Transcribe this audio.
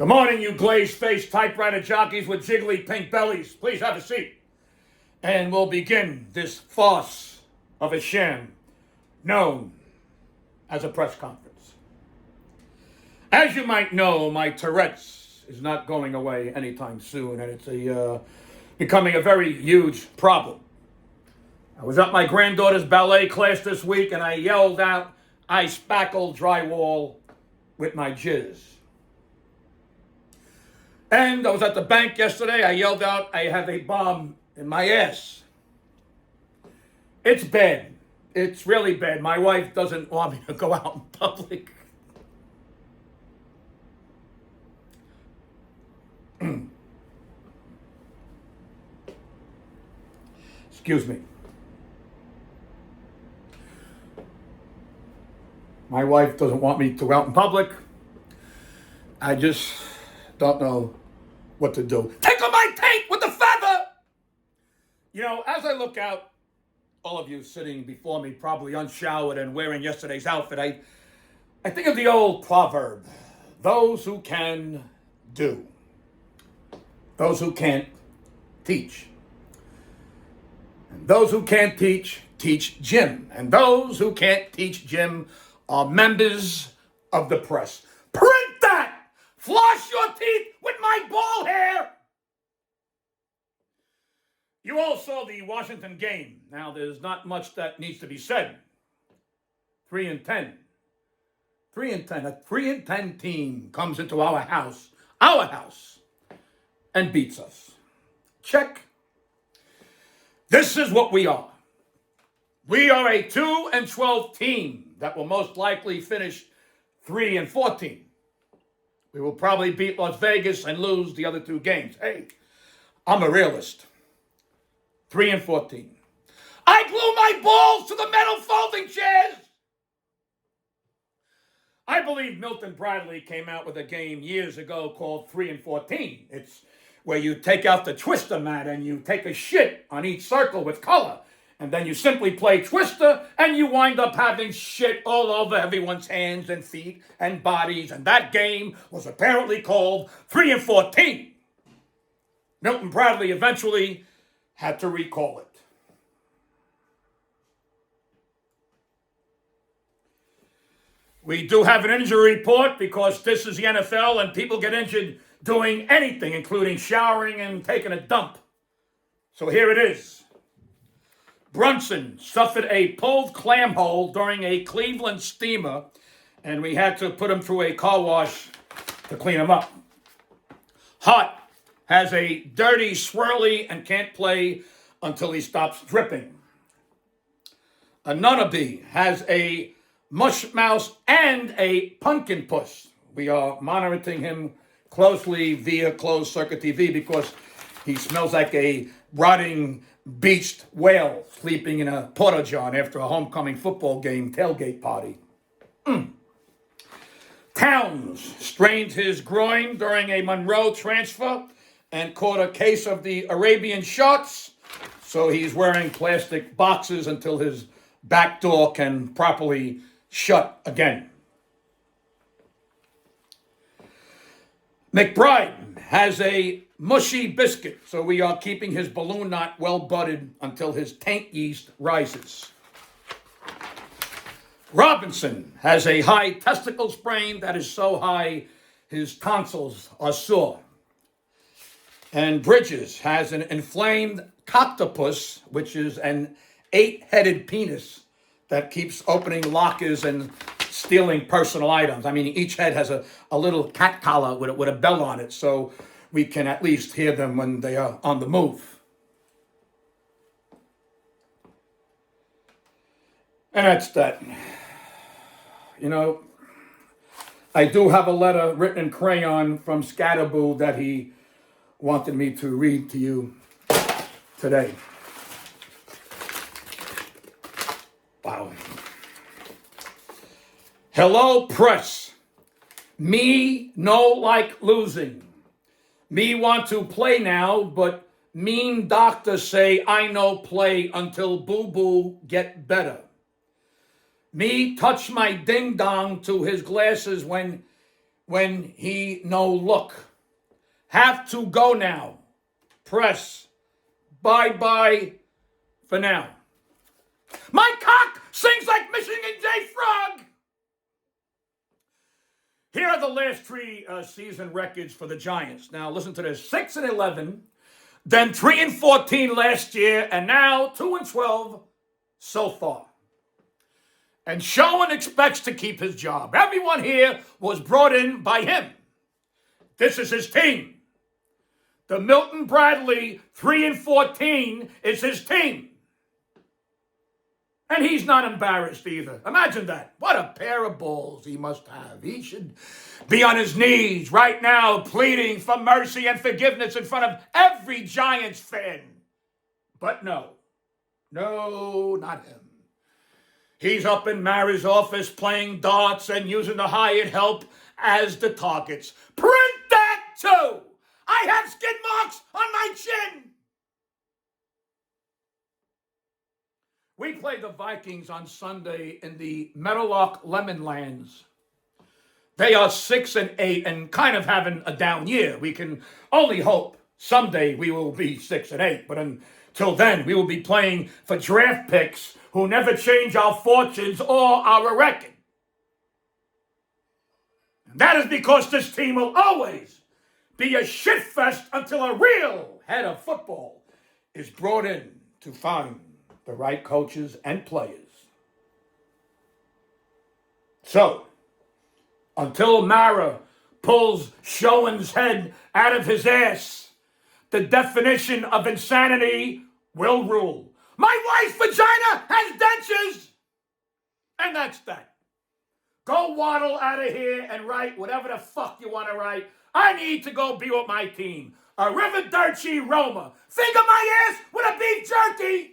Good morning, you glazed-faced typewriter jockeys with jiggly pink bellies. Please have a seat. And we'll begin this farce of a sham known as a press conference. As you might know, my Tourette's is not going away anytime soon, and it's becoming a very huge problem. I was at my granddaughter's ballet class this week, and I yelled out, "I spackle drywall with my jizz." And I was at the bank yesterday. I yelled out, "I have a bomb in my ass." It's bad. It's really bad. My wife doesn't want me to go out in public. Excuse me. My wife doesn't want me to go out in public. I just don't know what to do. Tickle my taint with the feather! You know, as I look out, all of you sitting before me, probably unshowered and wearing yesterday's outfit, I think of the old proverb, those who can do. Those who can't teach. And those who can't teach Jim. And those who can't teach Jim are members of the press. Print that! Floss your teeth with my ball hair! You all saw the Washington game. Now, there's not much that needs to be said. 3-10. 3-10. A 3-10 team comes into our house, and beats us. Check. This is what we are. We are a 2-12 team that will most likely finish 3-14. We will probably beat Las Vegas and lose the other two games. Hey, I'm a realist. 3-14. I glue my balls to the metal folding chairs. I believe Milton Bradley came out with a game years ago called 3-14. It's where you take out the twister mat and you take a shit on each circle with color. And then you simply play Twister, and you wind up having shit all over everyone's hands and feet and bodies. And that game was apparently called 3-14. Milton Bradley eventually had to recall it. We do have an injury report because this is the NFL and people get injured doing anything, including showering and taking a dump. So here it is. Brunson suffered a pulled clam hole during a Cleveland steamer, and we had to put him through a car wash to clean him up. Hart has a dirty swirly and can't play until he stops dripping. Anunnaki has a mush mouse and a pumpkin puss. We are monitoring him closely via closed circuit TV because he smells like a rotting beached whale sleeping in a porta-john after a homecoming football game tailgate party. Towns strained his groin during a Monroe transfer and caught a case of the Arabian sharks, so he's wearing plastic boxes until his back door can properly shut again. McBride has a mushy biscuit, so we are keeping his balloon knot well budded until his taint yeast rises. Robinson has a high testicle sprain that is so high his tonsils are sore. And Bridges has an inflamed coctopus, which is an 8-headed penis that keeps opening lockers and stealing personal items. I mean, each head has a little cat collar with a bell on it, so we can at least hear them when they are on the move. And that's that. You know, I do have a letter written in crayon from Scatterboo that he wanted me to read to you today. Wow. Hello, press. Me no like losing. Me want to play now, but mean doctor say I no play until boo-boo get better. Me touch my ding-dong to his glasses when when he no look. Have to go now. Press. Bye-bye for now. My cock sings like Michigan J. Frog. Here are the last three season records for the Giants. Now listen to this: 6-11, then 3-14 last year, and now 2-12 so far. And Schoen expects to keep his job. Everyone here was brought in by him. This is his team. The Milton Bradley 3-14 is his team. And he's not embarrassed either. Imagine that. What a pair of balls he must have. He should be on his knees right now pleading for mercy and forgiveness in front of every Giants fan. But no, not him. He's up in Mara's office playing darts and using the hired help as the targets. Print that too! I have skid marks on my chin! We play the Vikings on Sunday in the Meadowlark Lemonlands. They are 6-8 and kind of having a down year. We can only hope someday we will be 6-8, but until then, we will be playing for draft picks who never change our fortunes or our record. And that is because this team will always be a shitfest until a real head of football is brought in to find the right coaches and players. So, until Mara pulls Schoen's head out of his ass, the definition of insanity will rule. My wife's vagina has dentures! And that's that. Go waddle out of here and write whatever the fuck you want to write. I need to go be with my team. Arrivederci Roma. Finger my ass with a beef jerky!